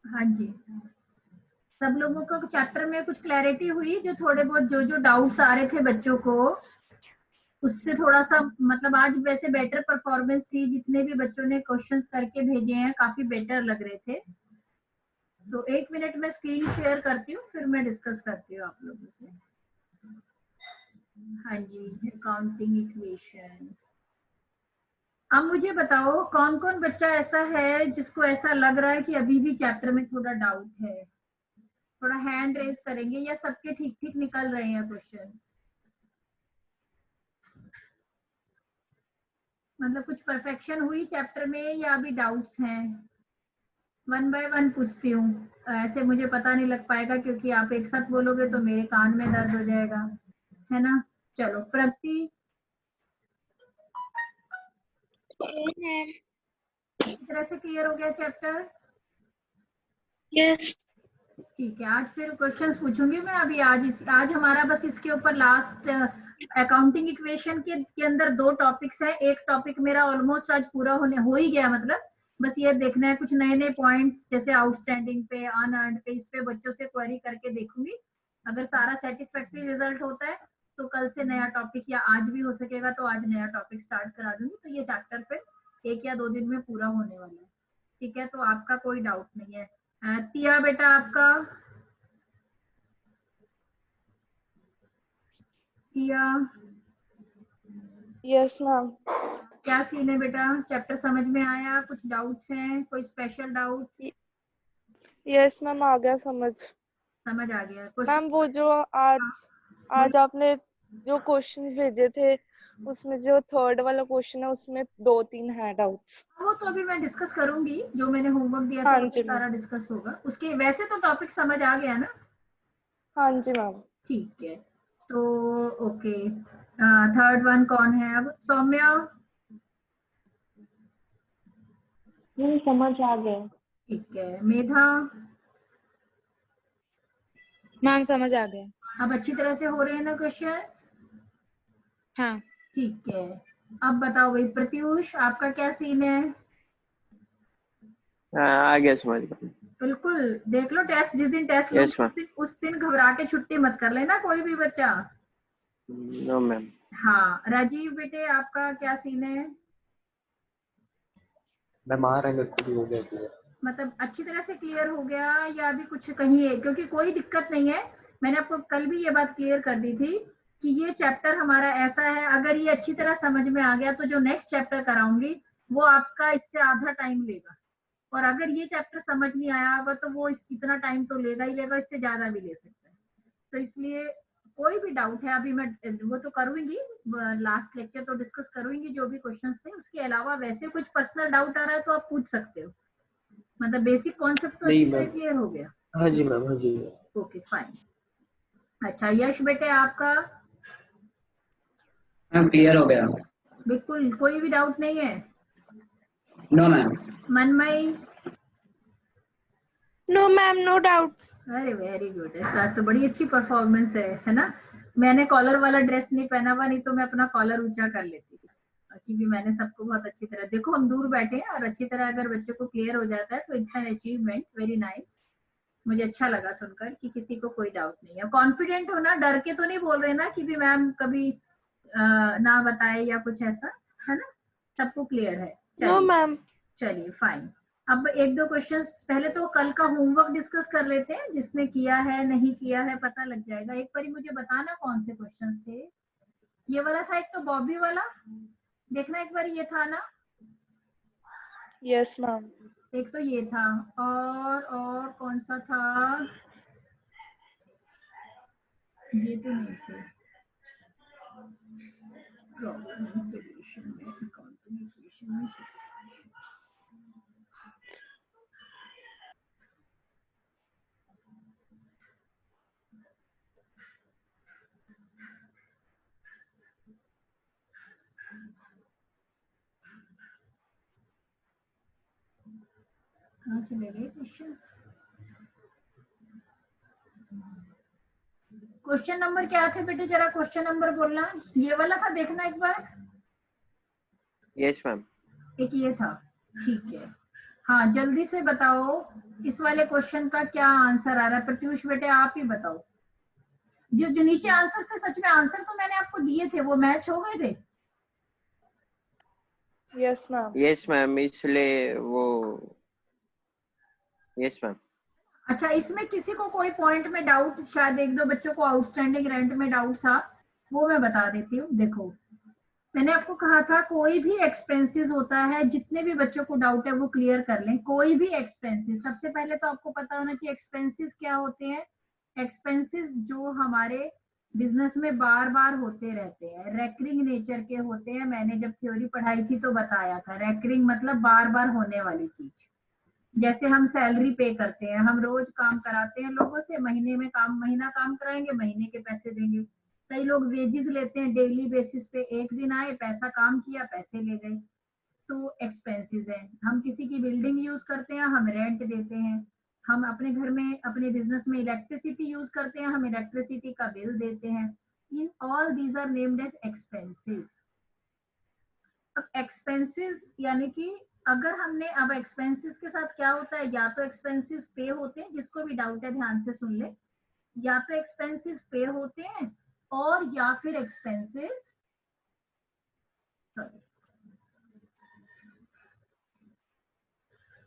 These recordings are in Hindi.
हाँ जी, सब लोगों को चैप्टर में कुछ क्लैरिटी हुई? जो थोड़े बहुत जो डाउट्स आ रहे थे बच्चों को, उससे थोड़ा सा मतलब आज वैसे बेटर परफॉर्मेंस थी, जितने भी बच्चों ने क्वेश्चंस करके भेजे हैं काफी बेटर लग रहे थे। तो 1 मिनट में स्क्रीन शेयर करती हूँ, फिर मैं डिस्कस करती हूँ आप लोगों से। हाँ जी, अकाउंटिंग इक्वेशन। अब मुझे बताओ कौन कौन बच्चा ऐसा है जिसको ऐसा लग रहा है कि अभी भी चैप्टर में थोड़ा डाउट है? थोड़ा हैंड रेज करेंगे, या सबके ठीक ठीक निकल रहे हैं क्वेश्चंस? मतलब कुछ परफेक्शन हुई चैप्टर में या अभी डाउट्स हैं? वन बाय वन पूछती हूँ, ऐसे मुझे पता नहीं लग पाएगा, क्योंकि आप एक साथ बोलोगे तो मेरे कान में दर्द हो जाएगा, है ना? चलो, प्रगति अच्छी तरह से क्लियर हो गया चैप्टर? यस। ठीक है, आज फिर क्वेश्चंस पूछूंगी मैं। अभी आज हमारा बस इसके ऊपर लास्ट अकाउंटिंग इक्वेशन के अंदर 2 टॉपिक्स है। एक टॉपिक मेरा ऑलमोस्ट आज पूरा हो ही गया, मतलब बस ये देखना है कुछ नए नए पॉइंट्स, जैसे आउटस्टैंडिंग पे, अनअर्न्ड पे, इस पे बच्चों से क्वेरी करके देखूंगी। अगर सारा सेटिस्फैक्टरी रिजल्ट होता है तो कल से नया टॉपिक, या आज भी हो सकेगा तो आज नया टॉपिक स्टार्ट करा दूंगी। तो ये चैप्टर फिर 1 या 2 दिन में पूरा होने वाला है। ठीक है, तो आपका कोई डाउट नहीं है। तिया बेटा आपका, तिया यस मैम। क्या सीन है बेटा? चैप्टर समझ में आया? कुछ डाउट्स हैं? कोई स्पेशल डाउट? यस मैम, आ गया समझ। समझ आ गया मैम क्वेश्चन? वो जो आज बोलो। आज आपने जो क्वेश्चन भेजे थे, उसमें जो थर्ड वाला क्वेश्चन है उसमें 2-3 है डाउट्स। वो तो अभी मैं डिस्कस करूंगी, जो मैंने होमवर्क दिया था हाँ वही जी मैम। सारा डिस्कस होगा। उसके वैसे तो टॉपिक समझ आ गया ना? हाँ जी मैम। ठीक है, तो ओके। थर्ड वन कौन है अब? सौम्या? समझ आ गया। ठीक है, मेधा? मैम समझ आ गया। अब अच्छी तरह से हो रहे हैं ना क्वेश्चंस? हाँ। ठीक है, अब बताओ भाई प्रत्युष, आपका क्या सीन है? आ गया समझ में। बिल्कुल, देख लो टेस्ट, जिस दिन टेस्ट यस लूंगी मैम। उस दिन घबरा के छुट्टी मत कर लेना कोई भी बच्चा। No ma'am. हाँ, राजीव बेटे आपका क्या सीन है? मैम आ रहा है, मेरे को भी हो गया क्लियर। मतलब अच्छी तरह से क्लियर हो गया, या अभी कुछ कहीं है? क्योंकि कोई दिक्कत नहीं है, मैंने आपको कल भी ये बात क्लियर कर दी थी कि ये चैप्टर हमारा ऐसा है, अगर ये अच्छी तरह समझ में आ गया तो जो नेक्स्ट चैप्टर कराऊंगी वो आपका इससे आधा टाइम लेगा। और अगर ये चैप्टर समझ नहीं आया होगा तो वो इतना टाइम तो लेगा ही लेगा, इससे ज्यादा भी ले सकता है। तो इसलिए कोई भी डाउट है अभी मैं वो तो करूंगी, लास्ट लेक्चर तो डिस्कस करूंगी जो भी क्वेश्चंस थे। उसके अलावा वैसे कुछ पर्सनल डाउट आ रहा है तो आप पूछ सकते हो। मतलब बेसिक कॉन्सेप्ट तो अच्छी नहीं तरह मैम। क्लियर हो गया? हाँ जी मैम, हाँ जी। Okay fine. अच्छा, यश बेटे आपका? मैम क्लियर हो गया। बिल्कुल, कोई भी डाउट नहीं है? No ma'am. Manmayi? No ma'am, no doubts. अरे वेरी गुड, आज तो बड़ी अच्छी परफॉर्मेंस है ना? मैंने कॉलर वाला ड्रेस नहीं पहना हुआ, नहीं तो मैं अपना कॉलर ऊंचा कर लेती, क्योंकि मैंने सबको बहुत अच्छी तरह, देखो हम दूर बैठे हैं और अच्छी तरह अगर बच्चों को क्लियर हो जाता है तो it's an achievement, very nice. मुझे अच्छा लगा सुनकर कि किसी को कोई डाउट नहीं है। कॉन्फिडेंट हो ना, डर के तो नहीं बोल रहे ना कि भी मैम कभी ना बताए या कुछ ऐसा, है ना? सबको क्लियर है? नो चलिए, मैम। चलिए फाइन। अब 1-2 क्वेश्चंस पहले तो कल का होमवर्क डिस्कस कर लेते हैं, जिसने किया है नहीं किया है पता लग जाएगा। एक बार मुझे बताना कौन से क्वेश्चंस थे। ये वाला था एक, तो बॉबी वाला देखना एक बार, ये था ना? Yes ma'am. एक तो ये था, और कौन सा था? ये तो नहीं थे। प्रॉब्लम एंड सॉल्यूशन में, अकाउंटिंग इक्वेशन में कहाँ चले गए क्वेश्चंस? क्वेश्चन नंबर क्या थे बेटे, जरा क्वेश्चन नंबर बोलना। ये वाला था, देखना एक बार। Yes ma'am. एक ये था, ठीक है। हाँ जल्दी से बताओ इस वाले क्वेश्चन का क्या आंसर आ रहा है। प्रत्युष बेटे आप ही बताओ। जो जो नीचे आंसर थे, सच में आंसर तो मैंने आपको दिए थे, वो मैच हो गए थे। Yes ma'am. यस मैम, इसलिए वो यस मैम। अच्छा, इसमें किसी को कोई पॉइंट में डाउट, शायद एक दो बच्चों को आउटस्टैंडिंग रेंट में डाउट था, वो मैं बता देती हूँ। देखो मैंने आपको कहा था कोई भी एक्सपेंसेस होता है, जितने भी बच्चों को डाउट है वो क्लियर कर लें। कोई भी एक्सपेंसेस, सबसे पहले तो आपको पता होना चाहिए एक्सपेंसेस क्या होते हैं। एक्सपेंसेस जो हमारे बिजनेस में बार बार होते रहते हैं, रेकरिंग नेचर के होते हैं। मैंने जब थ्योरी पढ़ाई थी तो बताया था, रेकरिंग मतलब बार बार होने वाली चीज। जैसे हम सैलरी पे करते हैं, हम रोज काम कराते हैं लोगों से, महीना काम कराएंगे, महीने के पैसे देंगे। कई लोग वेजेस लेते हैं डेली बेसिस पे, एक दिन आए, पैसा काम किया, पैसे ले गए, तो एक्सपेंसेस है। हम किसी की बिल्डिंग यूज करते हैं, हम रेंट देते हैं। हम अपने घर में, अपने बिजनेस में इलेक्ट्रिसिटी यूज करते हैं, हम इलेक्ट्रिसिटी का बिल देते हैं। In all these are named as expenses. अब एक्सपेंसेस यानी कि अगर हमने, अब एक्सपेंसेस के साथ क्या होता है, या तो एक्सपेंसेस पे होते हैं, जिसको भी डाउट है ध्यान से सुन ले, या तो एक्सपेंसेस पे होते हैं और या फिर एक्सपेंसेस,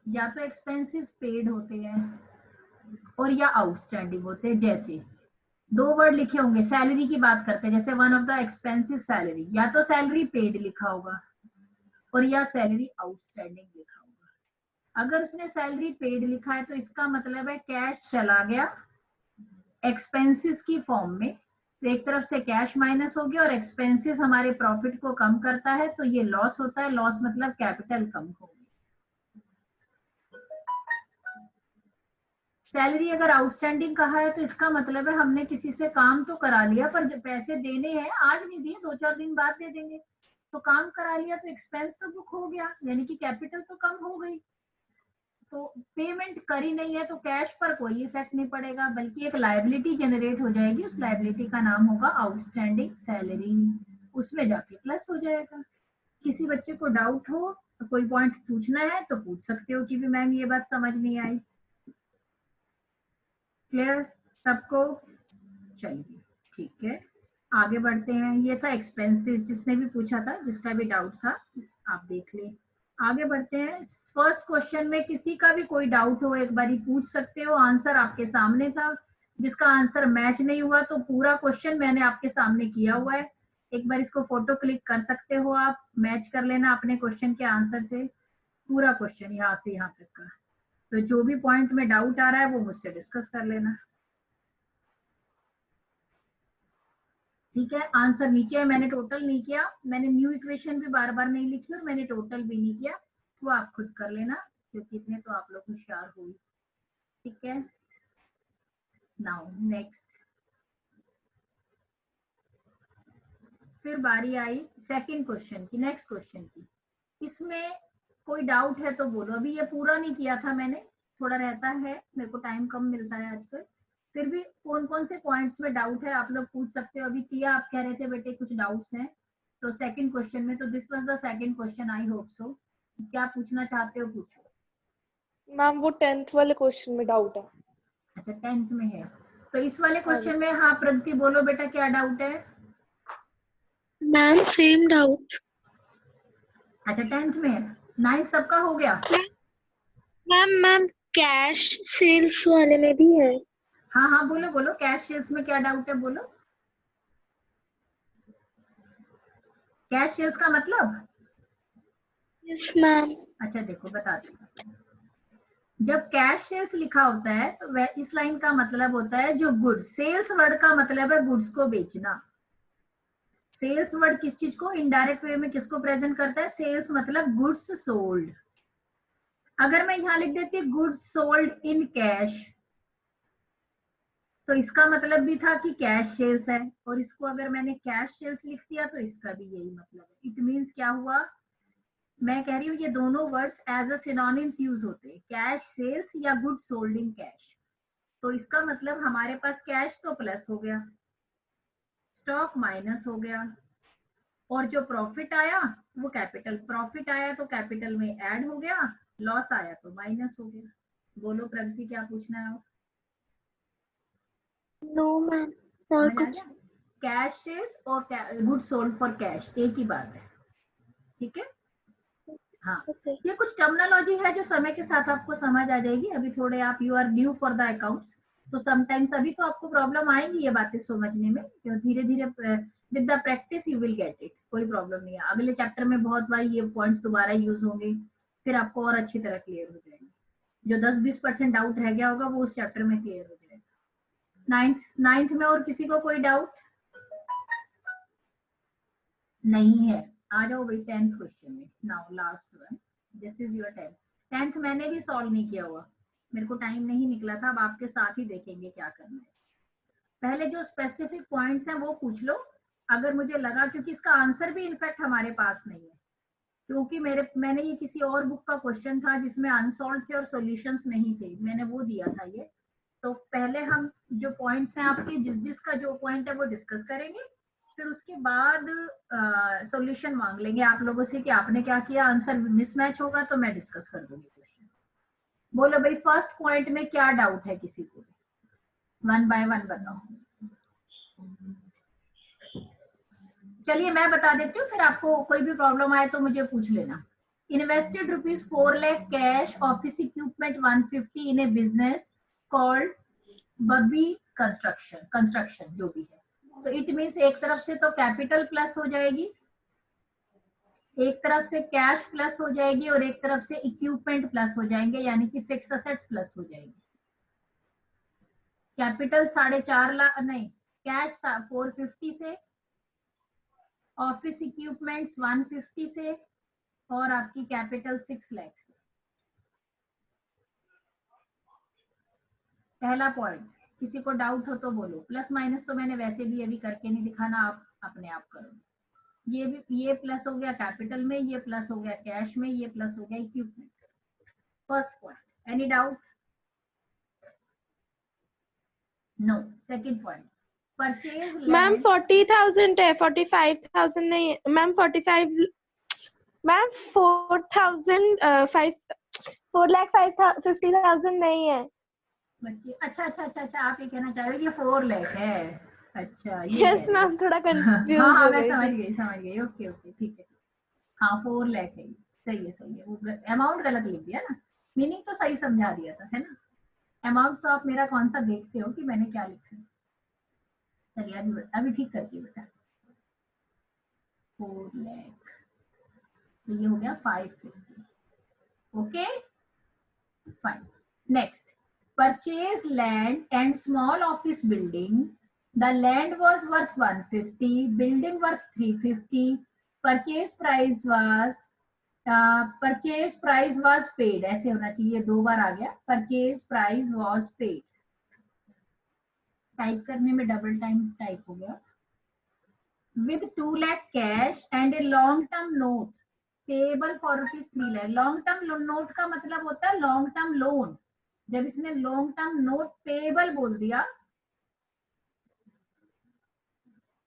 या तो एक्सपेंसेस पेड होते हैं और या आउटस्टैंडिंग होते हैं। जैसे दो वर्ड लिखे होंगे, सैलरी की बात करते हैं, जैसे one of the expenses salary, या तो सैलरी पेड लिखा होगा और या सैलरी आउटस्टैंडिंग लिखा होगा। अगर उसने सैलरी पेड लिखा है तो इसका मतलब है कैश चला गया एक्सपेंसेस की फॉर्म में, तो एक तरफ से कैश माइनस हो गया, और एक्सपेंसेस हमारे प्रॉफिट को कम करता है, तो ये लॉस होता है। लॉस मतलब कैपिटल कम हो गई। सैलरी अगर आउटस्टैंडिंग कहा है तो इसका मतलब है हमने किसी से काम तो करा लिया, पर जब पैसे देने हैं आज नहीं दिए, 2-4 दिन बाद दे देंगे, तो काम करा लिया तो एक्सपेंस तो बुक हो गया, यानी कि कैपिटल तो कम हो गई। तो पेमेंट करी नहीं है तो कैश पर कोई इफेक्ट नहीं पड़ेगा, बल्कि एक लायबिलिटी जनरेट हो जाएगी। उस लायबिलिटी का नाम होगा आउटस्टैंडिंग सैलरी, उसमें जाके प्लस हो जाएगा। किसी बच्चे को डाउट हो तो कोई पॉइंट पूछना है तो पूछ सकते हो कि भी मैम ये बात समझ नहीं आई। क्लियर सबको? चलिए ठीक है, आगे बढ़ते हैं। ये था एक्सपेंसेस, जिसने भी पूछा था, जिसका भी डाउट था आप देख लें। आगे बढ़ते हैं। फर्स्ट क्वेश्चन में किसी का भी कोई डाउट हो एक बारी पूछ सकते हो, आंसर आपके सामने था। जिसका आंसर मैच नहीं हुआ तो पूरा क्वेश्चन मैंने आपके सामने किया हुआ है, एक बार इसको फोटो क्लिक कर सकते हो आप, मैच कर लेना अपने क्वेश्चन के आंसर से पूरा क्वेश्चन यहाँ से यहाँ तक का। तो जो भी पॉइंट में डाउट आ रहा है वो मुझसे डिस्कस कर लेना, ठीक है। आंसर नीचे है, मैंने टोटल नहीं किया, मैंने न्यू इक्वेशन भी बार बार नहीं लिखी और मैंने टोटल भी नहीं किया, वो आप खुद कर लेना, क्योंकि इतने तो आप लोग होशियार हो, ठीक है। नाउ नेक्स्ट, फिर बारी आई सेकंड क्वेश्चन की, नेक्स्ट क्वेश्चन की। इसमें कोई डाउट है तो बोलो, अभी ये पूरा नहीं किया था मैंने, थोड़ा रहता है, मेरे को टाइम कम मिलता है आजकल। फिर भी कौन कौन से पॉइंट्स में डाउट है आप लोग पूछ सकते हो। अभी तिया आप कह रहे थे बेटे कुछ डाउट्स हैं, तो सेकंड क्वेश्चन में, तो this was the second question, I hope so. क्या पूछना चाहते हो पूछो। मैम वो 10th वाले क्वेश्चन में डाउट है। अच्छा 10th में है, तो इस वाले क्वेश्चन में, हाँ प्रगति बोलो बेटा क्या डाउट है। Ma'am same doubt. अच्छा 10th में है, 9th सबका हो गया। मैम कैश सेल्स वाले में भी है। हाँ हाँ बोलो बोलो, कैश सेल्स में क्या डाउट है बोलो। कैश सेल्स का मतलब? Yes ma'am. अच्छा देखो बताती हूँ, जब कैश सेल्स लिखा होता है तो वह इस लाइन का मतलब होता है जो गुड्स, सेल्स वर्ड का मतलब है गुड्स को बेचना। सेल्स वर्ड किस चीज को इनडायरेक्ट वे में किसको प्रेजेंट करता है? सेल्स मतलब गुड्स सोल्ड। अगर मैं यहाँ लिख देती गुड्स सोल्ड इन कैश, तो इसका मतलब भी था कि कैश सेल्स है, और इसको अगर मैंने कैश सेल्स लिख दिया तो इसका भी यही मतलब है। इट मीन्स क्या हुआ, मैं कह रही हूँ ये दोनों words as a synonyms use होते हैं, कैश सेल्स या गुड सोल्ड इन कैश। तो इसका मतलब हमारे पास कैश तो प्लस हो गया, स्टॉक माइनस हो गया, और जो प्रॉफिट आया वो कैपिटल, प्रॉफिट आया तो कैपिटल में ऐड हो गया, लॉस आया तो माइनस हो गया। बोलो प्रगति क्या पूछना है? नो मैम, और समझ आ कुछ? गया? कैश सेल्स और गुड सोल्ड फॉर कैश एक ही बात है, ठीक है? हाँ, ओके। ये कुछ टर्मिनोलॉजी है जो समय के साथ आपको समझ आ जाएगी। अभी थोड़े आप you are new for the accounts, तो समटाइम्स अभी तो आपको प्रॉब्लम आएगी ये बातें समझने में, धीरे धीरे with the practice you will get it, कोई प्रॉब्लम नहीं है। अगले चैप्टर में बहुत बार ये पॉइंट्स दोबारा यूज होंगे, फिर आपको और अच्छी तरह क्लियर हो जाएंगे। जो 10-20% डाउट रह गया होगा वो उस चैप्टर में क्लियर हो जाएगा। नाइन्थ में और किसी को कोई डाउट नहीं है? आ जाओ भाई 10th क्वेश्चन में। Now last one, this is your 10th मैंने भी सॉल्व नहीं किया हुआ, मेरे को टाइम नहीं निकला था। अब आपके साथ ही देखेंगे क्या करना है। पहले जो स्पेसिफिक पॉइंट्स हैं वो पूछ लो, अगर मुझे लगा, क्योंकि इसका आंसर भी इनफैक्ट हमारे पास नहीं है, क्योंकि मैंने ये किसी और बुक का क्वेश्चन था जिसमें अनसॉल्व थे और सॉल्यूशंस नहीं थे, मैंने वो दिया था ये। तो पहले हम जो पॉइंट्स हैं आपके, जिसका जो पॉइंट है वो डिस्कस करेंगे, फिर उसके बाद सॉल्यूशन मांग लेंगे आप लोगों से कि आपने क्या किया, आंसर मिसमैच होगा तो मैं डिस्कस कर दूंगी क्वेश्चन। बोलो भाई फर्स्ट पॉइंट में क्या डाउट है किसी को? 1 बाय 1 बताओ। चलिए मैं बता देती हूँ, फिर आपको कोई भी प्रॉब्लम आए तो मुझे पूछ लेना। Invested ₹4 lakh cash, office equipment 150 इन ए बिजनेस कॉल्ड बबी कंस्ट्रक्शन जो भी है। तो इट मीन्स एक तरफ से तो कैपिटल प्लस हो जाएगी, एक तरफ से कैश प्लस हो जाएगी, और एक तरफ से इक्विपमेंट प्लस हो जाएंगे, यानी कि फिक्स असेट्स प्लस हो जाएगी। कैपिटल 4.5 लाख नहीं, कैश 450 से, ऑफिस इक्विपमेंट्स 150 से, और आपकी कैपिटल 6 लाख से। पहला पॉइंट, किसी को डाउट हो तो बोलो। प्लस माइनस तो मैंने वैसे भी अभी करके नहीं दिखाना, आप अपने आप करो। ये प्लस हो गया कैपिटल में, ये प्लस हो गया कैश में, ये प्लस हो गया equipment. First point, any doubt? No. Second point, purchase ma'am land. 40,000 है, 45,000 नहीं है मैम, 45 मैम 4,50,000 नहीं है बच्चे अच्छा, आप ये कहना चाह रहे हो ये 4 लाख है? अच्छा ये यस मैम, थोड़ा कंफ्यूज हाँ हो मैं गई समझ थी। गई। ओके ठीक है। हाँ 4 लाख है, सही है। वो अमाउंट गलत लिख दिया ना, मीनिंग तो सही समझा दिया था, है ना? अमाउंट तो आप मेरा कौन सा देखते हो कि मैंने क्या लिखा है। चलिए अभी ठीक करती हूँ बेटा। 4 लाख, तो ये हो गया 550। Okay fine. Next, purchase land and small office building. The land was worth 150, building worth 350. Purchase price was paid, ऐसे होना चाहिए, 2 बार आ गया। Purchase price was paid, type करने में डबल टाइम टाइप हो गया। With 2 lakh cash and a long term note payable for ₹3 lakh। Long term note का मतलब होता है लॉन्ग टर्म लोन। जब इसने लॉन्ग टर्म नोट पेएबल बोल दिया,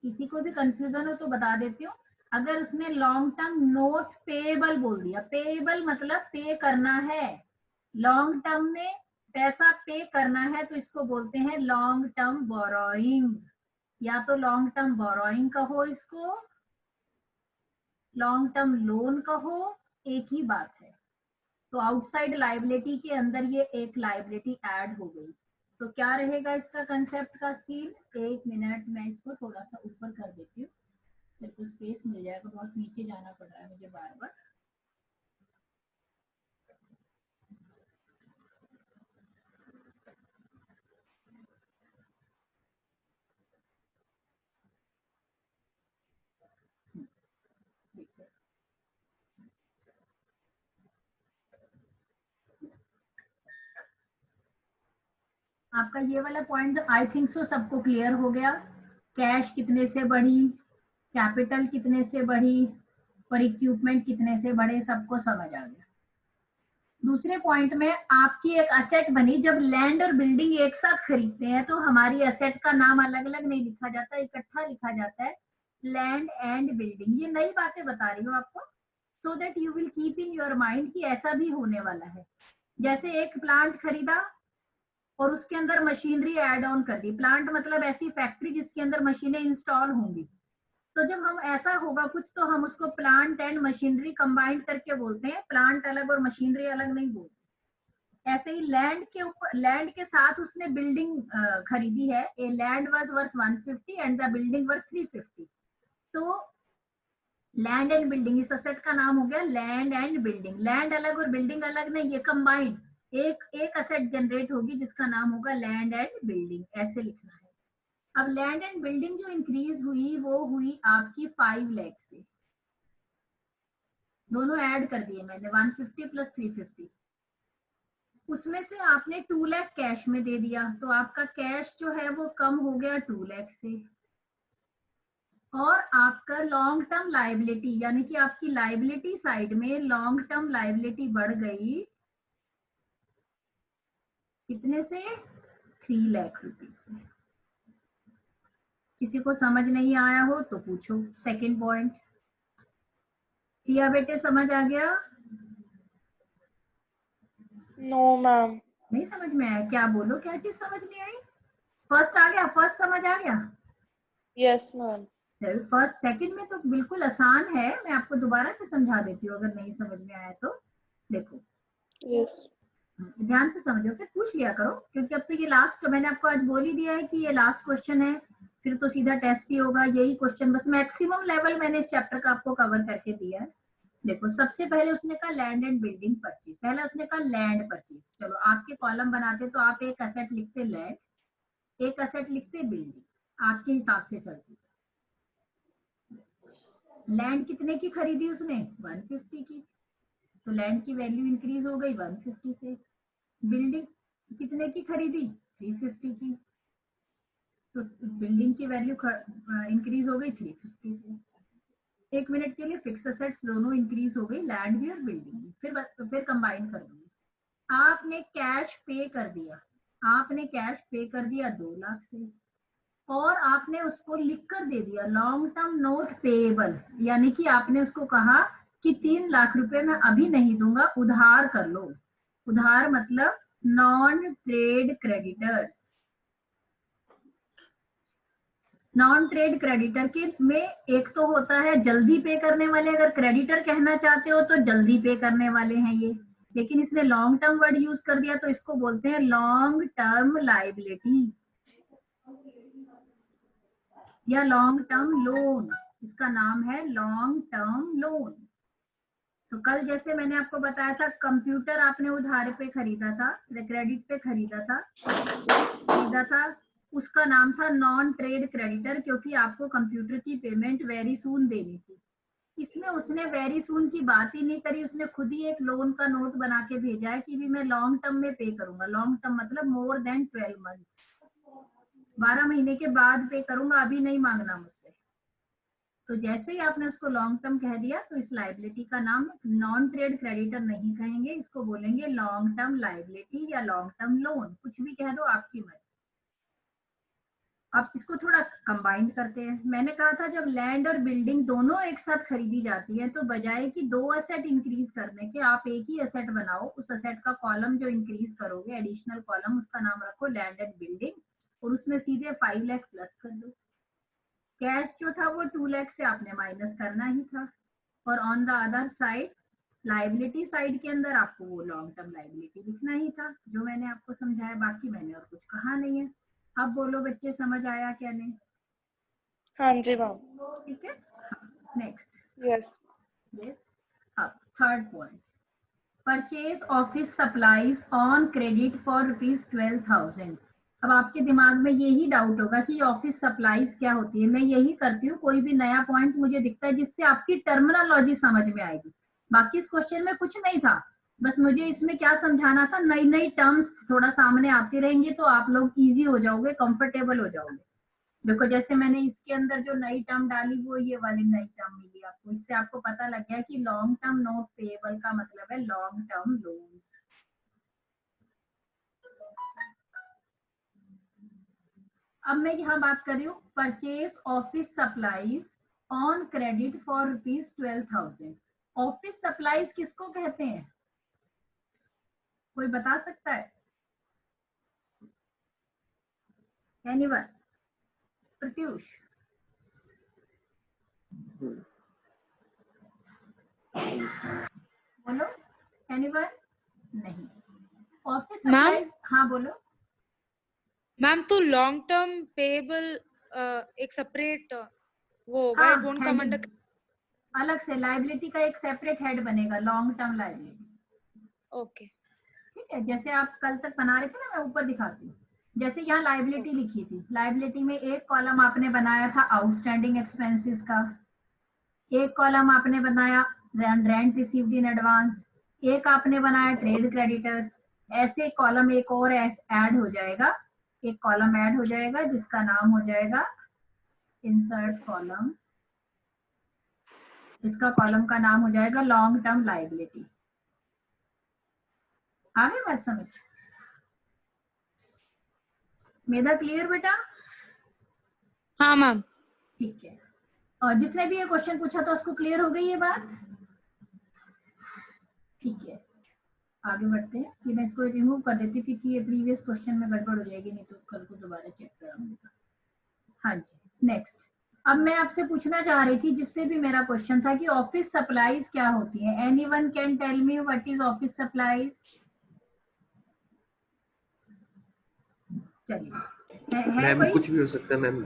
किसी को भी कंफ्यूजन हो तो बता देती हूँ, अगर उसने लॉन्ग टर्म नोट पेएबल बोल दिया, पेएबल मतलब पे करना है, लॉन्ग टर्म में पैसा पे करना है, तो इसको बोलते हैं लॉन्ग टर्म बोरोइंग। या तो लॉन्ग टर्म बोरोइंग कहो, इसको लॉन्ग टर्म लोन कहो, एक ही बात है। तो आउटसाइड लायबिलिटी के अंदर ये एक लायबिलिटी ऐड हो गई। तो क्या रहेगा इसका कंसेप्ट का सीन? 1 मिनट, मैं इसको थोड़ा सा ऊपर कर देती हूँ, मेरे को स्पेस मिल जाएगा, बहुत नीचे जाना पड़ रहा है मुझे बार बार। आपका ये वाला पॉइंट आई थिंक सो सबको क्लियर हो गया। कैश कितने से बढ़ी, कैपिटल कितने से बढ़ी, और इक्विपमेंट कितने से बढ़े, सबको समझ आ गया। दूसरे पॉइंट में आपकी एक असेट बनी। जब लैंड और बिल्डिंग एक साथ खरीदते हैं तो हमारी असेट का नाम अलग अलग नहीं लिखा जाता, इकट्ठा लिखा जाता है, लैंड एंड बिल्डिंग। ये नई बातें बता रही हूँ आपको, so that you will keep in your mind कि ऐसा भी होने वाला है। जैसे एक प्लांट खरीदा और उसके अंदर मशीनरी ऐड ऑन कर दी। प्लांट मतलब ऐसी फैक्ट्री जिसके अंदर मशीनें इंस्टॉल होंगी। तो जब हम ऐसा होगा कुछ तो हम उसको प्लांट एंड मशीनरी कंबाइंड करके बोलते हैं, प्लांट अलग और मशीनरी अलग नहीं बोलते। ऐसे ही लैंड के ऊपर, लैंड के साथ उसने बिल्डिंग खरीदी है। A land was worth 150 and the building worth 350। तो लैंड एंड बिल्डिंग, इस असेट का नाम हो गया लैंड एंड बिल्डिंग। लैंड अलग और बिल्डिंग अलग नहीं, ये कंबाइंड एक असेट जनरेट होगी जिसका नाम होगा लैंड एंड बिल्डिंग। ऐसे लिखना है। अब लैंड एंड बिल्डिंग जो इंक्रीज हुई वो हुई आपकी 5 लाख से। दोनों ऐड कर दिए मैंने, 150 प्लस 350। उसमें से आपने 2 लाख कैश में दे दिया, तो आपका कैश जो है वो कम हो गया 2 लाख से। और आपका लॉन्ग टर्म लायबिलिटी, यानी कि आपकी लायबिलिटी साइड में लॉन्ग टर्म लायबिलिटी बढ़ गई कितने से? 3 लाख रुपीज से। किसी को समझ नहीं आया हो तो पूछो। सेकंड पॉइंट, किया बेटे समझ आ गया? No ma'am. नहीं समझ में आया? क्या बोलो, क्या चीज समझ नहीं आई? फर्स्ट आ गया? फर्स्ट समझ आ गया? Yes ma'am. फर्स्ट सेकंड में तो बिल्कुल आसान है, मैं आपको दोबारा से समझा देती हूँ अगर नहीं समझ में आया तो। देखो यस। ध्यान से समझो, फिर पूछ लिया करो, क्योंकि अब तो ये लास्ट, मैंने आपको आज बोल ही दिया है कि ये लास्ट क्वेश्चन है, फिर तो सीधा टेस्ट ही होगा। यही क्वेश्चन, बस मैक्सिमम लेवल मैंने इस चैप्टर का आपको कवर करके दिया है। देखो सबसे पहले उसने कहा लैंड एंड बिल्डिंग परचेज। पहले उसने कहा लैंड परचेज। चलो आपके कॉलम बनाते तो आप एक असेट लिखते लैंड, एक असेट लिखते बिल्डिंग, आपके हिसाब से चलती। लैंड कितने की खरीदी उसने? 150 की, तो लैंड की वैल्यू इंक्रीज हो गई 150 से। बिल्डिंग कितने की खरीदी? 350 की, तो बिल्डिंग की वैल्यू इंक्रीज हो गई 350 से। एक मिनट के लिए फिक्स असेट्स दोनों इंक्रीज हो गई, लैंड भी और बिल्डिंग भी। फिर कंबाइन कर दूंगी। आपने कैश पे कर दिया, आपने कैश पे कर दिया 2 लाख से, और आपने उसको लिख कर दे दिया लॉन्ग टर्म नोट पेएबल, यानी कि आपने उसको कहा कि 3 लाख रुपए मैं अभी नहीं दूंगा, उधार कर लो। उधार मतलब non trade creditors. Non trade creditor के में एक तो होता है जल्दी पे करने वाले, अगर क्रेडिटर कहना चाहते हो तो जल्दी पे करने वाले हैं ये, लेकिन इसने लॉन्ग टर्म वर्ड यूज कर दिया तो इसको बोलते हैं लॉन्ग टर्म लायबिलिटी या लॉन्ग टर्म लोन। इसका नाम है लॉन्ग टर्म लोन। तो कल जैसे मैंने आपको बताया था, कंप्यूटर आपने उधार पे खरीदा था, क्रेडिट पे खरीदा था, उसका नाम था नॉन ट्रेड क्रेडिटर, क्योंकि आपको कंप्यूटर की पेमेंट वेरी सून देनी थी। इसमें उसने वेरी सून की बात ही नहीं करी, उसने खुद ही एक लोन का नोट बना के भेजा है कि भी मैं लॉन्ग टर्म में पे करूंगा। लॉन्ग टर्म मतलब मोर देन 12 मंथ्स, 12 महीने के बाद पे करूंगा, अभी नहीं मांगना मुझसे। तो जैसे ही आपने उसको लॉन्ग टर्म कह दिया तो इस लायबिलिटी का नाम नॉन ट्रेड क्रेडिटर नहीं कहेंगे, इसको बोलेंगे लॉन्ग टर्म लायबिलिटी या लॉन्ग टर्म लोन, कुछ भी कह दो, आपकी मर्जी। अब इसको थोड़ा कंबाइन करते हैं। मैंने कहा था जब लैंड और बिल्डिंग दोनों एक साथ खरीदी जाती है तो बजाय कि 2 असेट इंक्रीज करने के आप एक ही असेट बनाओ। उस असेट का कॉलम जो इंक्रीज करोगे, एडिशनल कॉलम, उसका नाम रखो लैंड एंड बिल्डिंग, और उसमें सीधे 5 लाख प्लस कर दो। कैश जो था वो 2 लाख से आपने माइनस करना ही था, और on the other side liability side के अंदर आपको वो लॉन्ग टर्म लायबिलिटी लिखना ही था, जो मैंने आपको समझाया। बाकी मैंने और कुछ कहा नहीं है। अब बोलो बच्चे, समझ आया क्या नहीं? हाँ जी मैम। ठीक है, नेक्स्ट। यस। यस। अब third point, purchase office supplies on credit for ₹12,000। अब आपके दिमाग में यही डाउट होगा कि ऑफिस सप्लाईज क्या होती है। मैं यही करती हूँ, कोई भी नया पॉइंट मुझे दिखता है जिससे आपकी टर्मिनोलॉजी समझ में आएगी। बाकी इस क्वेश्चन में कुछ नहीं था, बस मुझे इसमें क्या समझाना था, नई नई टर्म्स थोड़ा सामने आती रहेंगी तो आप लोग इजी हो जाओगे, कंफर्टेबल हो जाओगे। देखो जैसे मैंने इसके अंदर जो नई टर्म डाली वो ये वाली नई टर्म मिली आपको, इससे आपको पता लग गया कि लॉन्ग टर्म नोट पेएबल का मतलब है लॉन्ग टर्म लोन्स। अब मैं यहाँ बात कर रही हूँ purchase office supplies on credit for ₹12,000। Office supplies किसको कहते हैं? कोई बता सकता है? एनीवन? प्रत्युष? बोलो। एनीवन? नहीं। Office ma'am? सप्लाईज, हाँ बोलो। मैम तो लॉन्ग टर्म पेएबल एक सेपरेट वो होगा, हाँ, it won't come under. अलग से लाइबिलिटी का एक सेपरेट हेड बनेगा, लॉन्ग टर्म लाइबिलिटी। ओके ठीक है, जैसे आप कल तक बना रहे थे ना, मैं ऊपर दिखाती हूँ। जैसे यहाँ लाइबिलिटी लिखी थी, लाइबिलिटी में एक कॉलम आपने बनाया था आउटस्टैंडिंग एक्सपेंसेस का, एक कॉलम आपने बनाया रेंट रिसीव्ड इन एडवांस, एक आपने बनाया ट्रेड क्रेडिटर्स। ऐसे कॉलम एक और ऐड हो जाएगा, एक कॉलम ऐड हो जाएगा जिसका नाम हो जाएगा इंसर्ट कॉलम। इसका कॉलम का नाम हो जाएगा लॉन्ग टर्म लाइबिलिटी। आगे बात समझ? मेरा क्लियर बेटा? हाँ मैम। ठीक है, और जिसने भी ये क्वेश्चन पूछा था उसको क्लियर हो गई ये बात? ठीक है, आगे बढ़ते हैं। ये मैं इसको रिमूव कर देती हूँ क्योंकि ये प्रीवियस क्वेश्चन में गड़बड़ हो जाएगी, नहीं तो कल को दोबारा चेक कराऊंगी। हाँ जी, नेक्स्ट। अब मैं आपसे पूछना चाह रही थी, जिससे भी मेरा क्वेश्चन था कि ऑफिस सप्लाईज क्या होती है। Anyone can tell me what is office supplies? चलिए, है मैम कोई? कुछ भी हो सकता है मैम,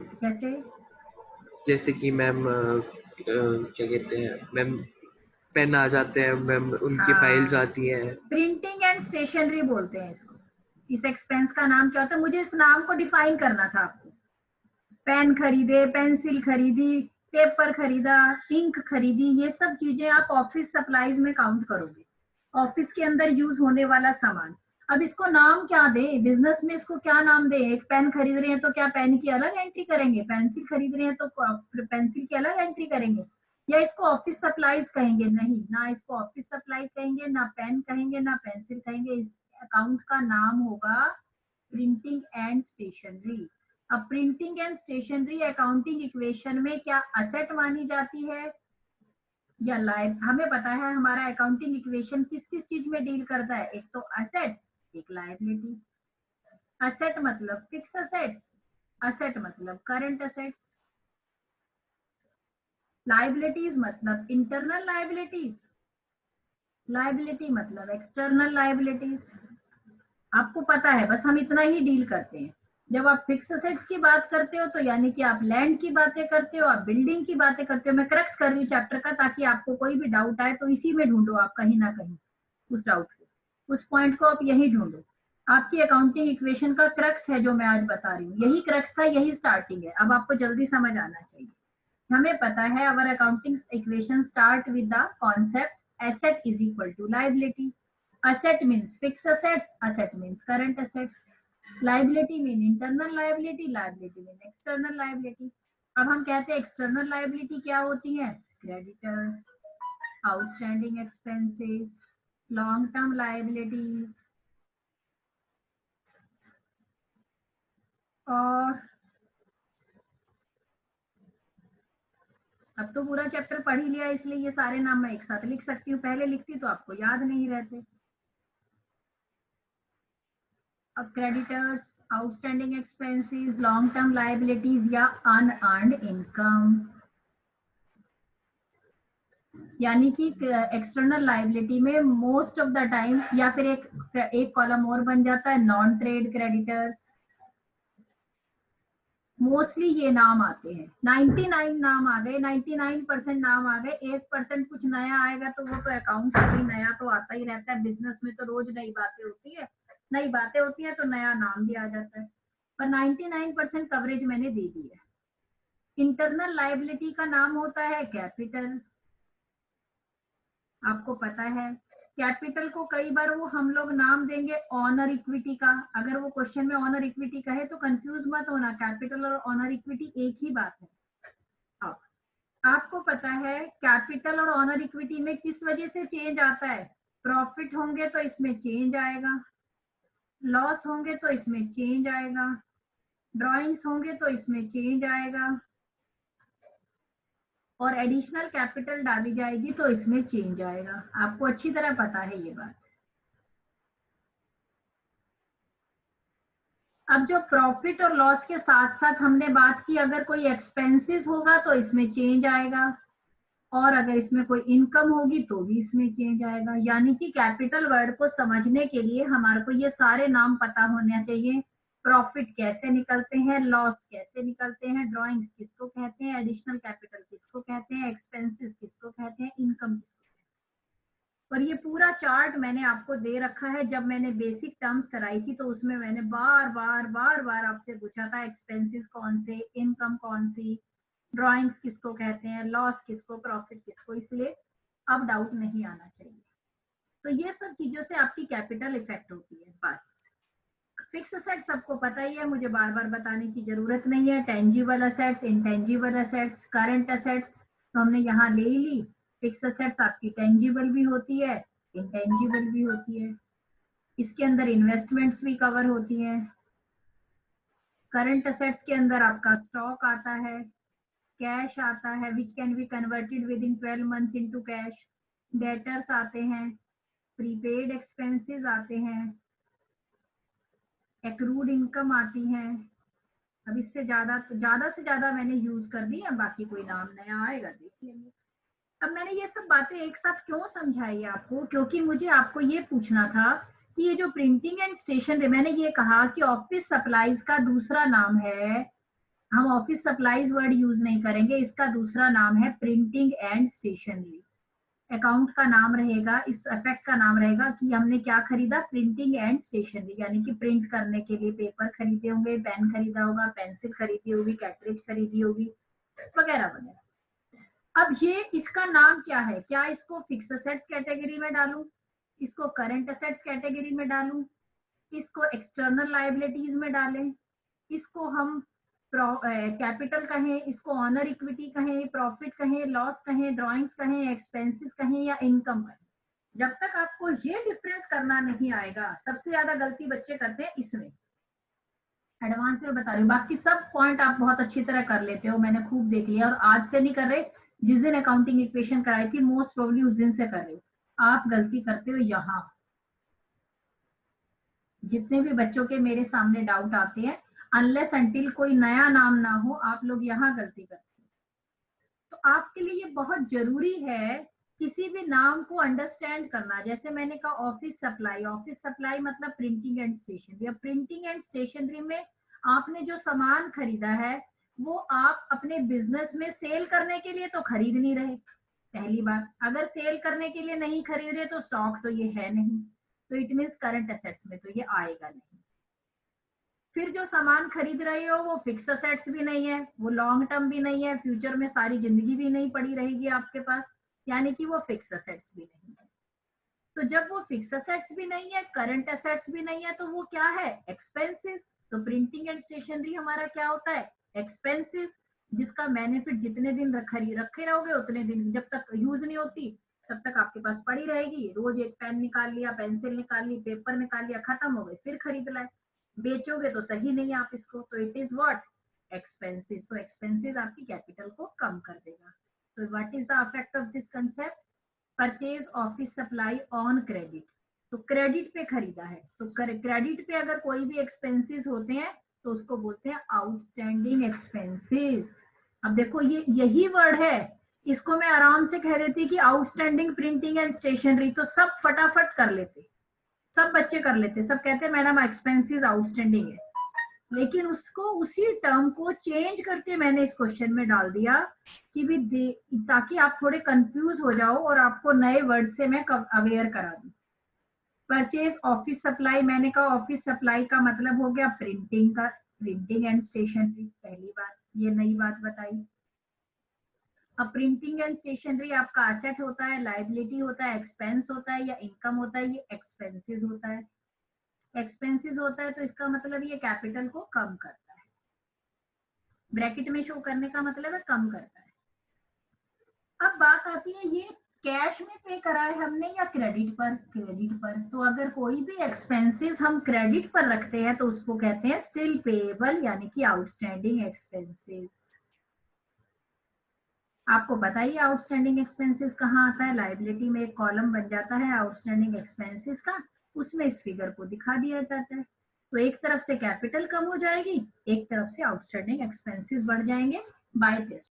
जैसे कि मैम क्या कहते हैं मैम, पेन आ जाते हैं मैम, उनकी फाइल्स आती हैं। प्रिंटिंग एंड स्टेशनरी बोलते हैं इसको। इस एक्सपेंस का नाम क्या होता है? मुझे इस नाम को डिफाइन करना था आपको। पेन खरीदे, पेंसिल खरीदी, पेपर खरीदा, इंक खरीदी, ये सब चीजें आप ऑफिस सप्लाईज में काउंट करोगे, ऑफिस के अंदर यूज होने वाला सामान। अब इसको नाम क्या दे? बिजनेस में इसको क्या नाम दे? एक पेन खरीद रहे हैं तो क्या पेन की अलग एंट्री करेंगे? पेंसिल खरीद रहे हैं तो पेंसिल की अलग एंट्री करेंगे? या इसको ऑफिस सप्लाईज कहेंगे? नहीं, ना इसको ऑफिस सप्लाई कहेंगे, ना पेन कहेंगे, ना पेंसिल कहेंगे। इस अकाउंट का नाम होगा प्रिंटिंग एंड स्टेशनरी। अब printing and stationery accounting equation में क्या असेट मानी जाती है या लाइब? हमें पता है हमारा अकाउंटिंग इक्वेशन किस किस चीज में डील करता है, एक तो असेट, एक लायबिलिटी। असेट मतलब फिक्स असेट्स, असेट मतलब करंट असेट्स, लायबिलिटीज मतलब इंटरनल लायबिलिटीज, लायबिलिटी मतलब एक्सटर्नल लायबिलिटीज। आपको पता है, बस हम इतना ही डील करते हैं। जब आप फिक्स असेट्स की बात करते हो तो यानी कि आप लैंड की बातें करते हो, आप बिल्डिंग की बातें करते हो। मैं क्रक्स कर रही हूँ चैप्टर का, ताकि आपको कोई भी डाउट आए तो इसी में ढूंढो आप कहीं ना कहीं उस डाउट को, उस पॉइंट को आप यही ढूंढो। आपकी अकाउंटिंग इक्वेशन का क्रक्स है जो मैं आज बता रही हूँ, यही क्रक्स था, यही स्टार्टिंग है। अब आपको जल्दी समझ आना चाहिए। हमें पता है our accounting equation start with the concept asset is equal to liability. Asset means fixed assets, asset means current assets, liability mean internal liability, liability mean external liability। अब हम कहते हैं external liability क्या होती है? Creditors, outstanding expenses, long term liabilities और अब तो पूरा चैप्टर पढ़ ही लिया, इसलिए ये सारे नाम मैं एक साथ लिख सकती हूँ। पहले लिखती तो आपको याद नहीं रहते। Creditors, outstanding expenses, long term liabilities या अनअर्न्ड इनकम। यानी कि एक्सटर्नल लायबिलिटी में मोस्ट ऑफ द टाइम, या फिर एक कॉलम और बन जाता है नॉन ट्रेड क्रेडिटर्स। मोस्टली ये नाम आते हैं, 99 नाम आ गए, 99% नाम आ गए। 1% कुछ नया आएगा तो वो तो अकाउंट्स में नया तो आता ही रहता है, बिजनेस में तो रोज नई बातें होती है, नई बातें होती है तो नया नाम भी आ जाता है। पर 99% कवरेज मैंने दे दी है। इंटरनल लायबिलिटी का नाम होता है कैपिटल। आपको पता है कैपिटल को कई बार वो हम लोग नाम देंगे ऑनर इक्विटी का। अगर वो क्वेश्चन में ऑनर इक्विटी कहे तो कंफ्यूज मत होना, कैपिटल और ऑनर इक्विटी एक ही बात है। अब आपको पता है कैपिटल और ऑनर इक्विटी में किस वजह से चेंज आता है? प्रॉफिट होंगे तो इसमें चेंज आएगा, लॉस होंगे तो इसमें चेंज आएगा, ड्रॉइंग्स होंगे तो इसमें चेंज आएगा, और एडिशनल कैपिटल डाली जाएगी तो इसमें चेंज आएगा। आपको अच्छी तरह पता है ये बात। अब जो प्रॉफिट और लॉस के साथ साथ हमने बात की, अगर कोई एक्सपेंसेस होगा तो इसमें चेंज आएगा, और अगर इसमें कोई इनकम होगी तो भी इसमें चेंज आएगा। यानी कि कैपिटल वर्ड को समझने के लिए हमारे को ये सारे नाम पता होना चाहिए। प्रॉफिट कैसे निकलते हैं, लॉस कैसे निकलते हैं, ड्राइंग्स किसको कहते हैं, एडिशनल कैपिटल किसको कहते हैं, एक्सपेंसेस किसको कहते हैं, इनकम किसको कहते हैं। और ये पूरा चार्ट मैंने आपको दे रखा है। जब मैंने बेसिक टर्म्स कराई थी तो उसमें मैंने बार बार आपसे पूछा था एक्सपेंसेस कौन से, इनकम कौन सी, ड्राइंग्स किसको कहते हैं, लॉस किसको, प्रॉफिट किसको, इसलिए अब डाउट नहीं आना चाहिए। तो ये सब चीजों से आपकी कैपिटल इफेक्ट होती है। बस फिक्स असेट्स सबको पता ही है, मुझे बार बार बताने की जरूरत नहीं है। Tangible assets, intangible assets, current assets तो हमने यहाँ ले ली। फिक्स असेट्स आपकी टेंजिबल भी होती है, इंटेंजिबल भी होती है। इसके अंदर इन्वेस्टमेंट्स भी कवर होती हैं। करंट असेट्स के अंदर आपका स्टॉक आता है, कैश आता है which can be converted with in 12 months into cash, debtors आते हैं, प्रीपेड एक्सपेंसेस आते हैं, एक्रूड इनकम आती है। अब इससे ज्यादा से ज्यादा मैंने यूज कर दी है, बाकी कोई नाम नया आएगा देख लेंगे। अब मैंने ये सब बातें एक साथ क्यों समझाई आपको, क्योंकि मुझे आपको ये पूछना था कि ये जो प्रिंटिंग एंड स्टेशनरी, मैंने ये कहा कि ऑफिस सप्लाईज का दूसरा नाम है, हम ऑफिस सप्लाईज वर्ड यूज नहीं करेंगे, इसका दूसरा नाम है प्रिंटिंग एंड स्टेशनरी। अकाउंट का नाम रहेगा, इस इफेक्ट का नाम रहेगा कि हमने क्या खरीदा, प्रिंटिंग एंड स्टेशनरी, यानी कि प्रिंट करने के लिए पेपर खरीदे होंगे, पेन खरीदा होगा, पेंसिल खरीदी होगी, कैटरेज खरीदी होगी, वगैरह वगैरह। अब ये इसका नाम क्या है, क्या इसको फिक्स असेट्स कैटेगरी में डालूं, इसको करंट असेट्स कैटेगरी में डालूं, इसको एक्सटर्नल लायबिलिटीज में डालें, इसको हम कैपिटल कहें, इसको ऑनर इक्विटी कहें, प्रॉफिट कहें, लॉस कहें, ड्राइंग्स कहें, एक्सपेंसेस कहें या इनकम कहें। जब तक आपको ये डिफरेंस करना नहीं आएगा, सबसे ज्यादा गलती बच्चे करते हैं इसमें। एडवांस में बता रही हूँ, बाकी सब पॉइंट आप बहुत अच्छी तरह कर लेते हो, मैंने खूब देख लिया। और आज से नहीं कर रहे, जिस दिन अकाउंटिंग इक्वेशन कराई थी मोस्ट प्रोबेबली उस दिन से कर रहे हो। आप गलती करते हो यहाँ, जितने भी बच्चों के मेरे सामने डाउट आते हैं, अनलेस अंटिल कोई नया नाम ना हो, आप लोग यहाँ गलती करते हो। तो आपके लिए ये बहुत जरूरी है किसी भी नाम को अंडरस्टैंड करना। जैसे मैंने कहा ऑफिस सप्लाई, ऑफिस सप्लाई मतलब प्रिंटिंग एंड स्टेशनरी। अब प्रिंटिंग एंड स्टेशनरी में आपने जो सामान खरीदा है वो आप अपने बिजनेस में सेल करने के लिए तो खरीद नहीं रहे, पहली बात। अगर सेल करने के लिए नहीं खरीद रहे तो स्टॉक तो ये है नहीं, तो इट मीन्स करंट एसेट्स में तो ये आएगा नहीं। फिर जो सामान खरीद रहे हो वो फिक्स असेट्स भी नहीं है, वो लॉन्ग टर्म भी नहीं है, फ्यूचर में सारी जिंदगी भी नहीं पड़ी रहेगी आपके पास, यानी कि वो फिक्स असेट्स भी नहीं है। तो जब वो फिक्स असेट्स भी नहीं है, करंट असेट्स भी नहीं है, तो वो क्या है, एक्सपेंसेस। तो प्रिंटिंग एंड स्टेशनरी हमारा क्या होता है, एक्सपेंसेस, जिसका बेनिफिट जितने दिन रखे रहोगे उतने दिन, जब तक यूज नहीं होती तब तक आपके पास पड़ी रहेगी। रोज एक पेन निकाल लिया, पेंसिल निकाल ली, पेपर निकाल लिया, खत्म हो गए, फिर खरीद लाए, बेचोगे तो सही नहीं आप इसको, तो इट इज व्हाट, एक्सपेंसेस। तो एक्सपेंसेस आपकी कैपिटल को कम कर देगा। तो what is the effect of this concept, purchase office supply on credit. तो क्रेडिट पे खरीदा है, तो क्रेडिट पे अगर कोई भी एक्सपेंसेस होते हैं तो उसको बोलते हैं आउटस्टैंडिंग एक्सपेंसेस। अब देखो ये यही वर्ड है, इसको मैं आराम से कह देती कि आउटस्टैंडिंग प्रिंटिंग एंड स्टेशनरी, तो सब फटाफट कर लेते, सब बच्चे कर लेते, सब कहते हैं मैडम एक्सपेंसेस आउटस्टैंडिंग है। लेकिन उसको, उसी टर्म को चेंज करके मैंने इस क्वेश्चन में डाल दिया कि भी ताकि आप थोड़े कंफ्यूज हो जाओ और आपको नए वर्ड से मैं अवेयर करा दूं। परचेज ऑफिस सप्लाई, मैंने कहा ऑफिस सप्लाई का मतलब हो गया प्रिंटिंग का, प्रिंटिंग एंड स्टेशनरी, पहली बात, ये नई बात बताई। अब प्रिंटिंग एंड स्टेशनरी आपका एसेट होता है, लायबिलिटी होता है, एक्सपेंस होता है या इनकम होता है, ये एक्सपेंसेस होता है। एक्सपेंसेस होता है तो इसका मतलब ये कैपिटल को कम करता है, ब्रैकेट में शो करने का मतलब है कम करता है। अब बात आती है ये कैश में पे करा है हमने या क्रेडिट पर, क्रेडिट पर। तो अगर कोई भी एक्सपेंसेस हम क्रेडिट पर रखते हैं तो उसको कहते हैं स्टिल पेएबल, यानी कि आउटस्टैंडिंग एक्सपेंसेस। आपको पता ही आउटस्टैंडिंग एक्सपेंसेस कहाँ आता है, लायबिलिटी में एक कॉलम बन जाता है आउटस्टैंडिंग एक्सपेंसेस का, उसमें इस फिगर को दिखा दिया जाता है। तो एक तरफ से कैपिटल कम हो जाएगी, एक तरफ से आउटस्टैंडिंग एक्सपेंसेस बढ़ जाएंगे बाय दिस।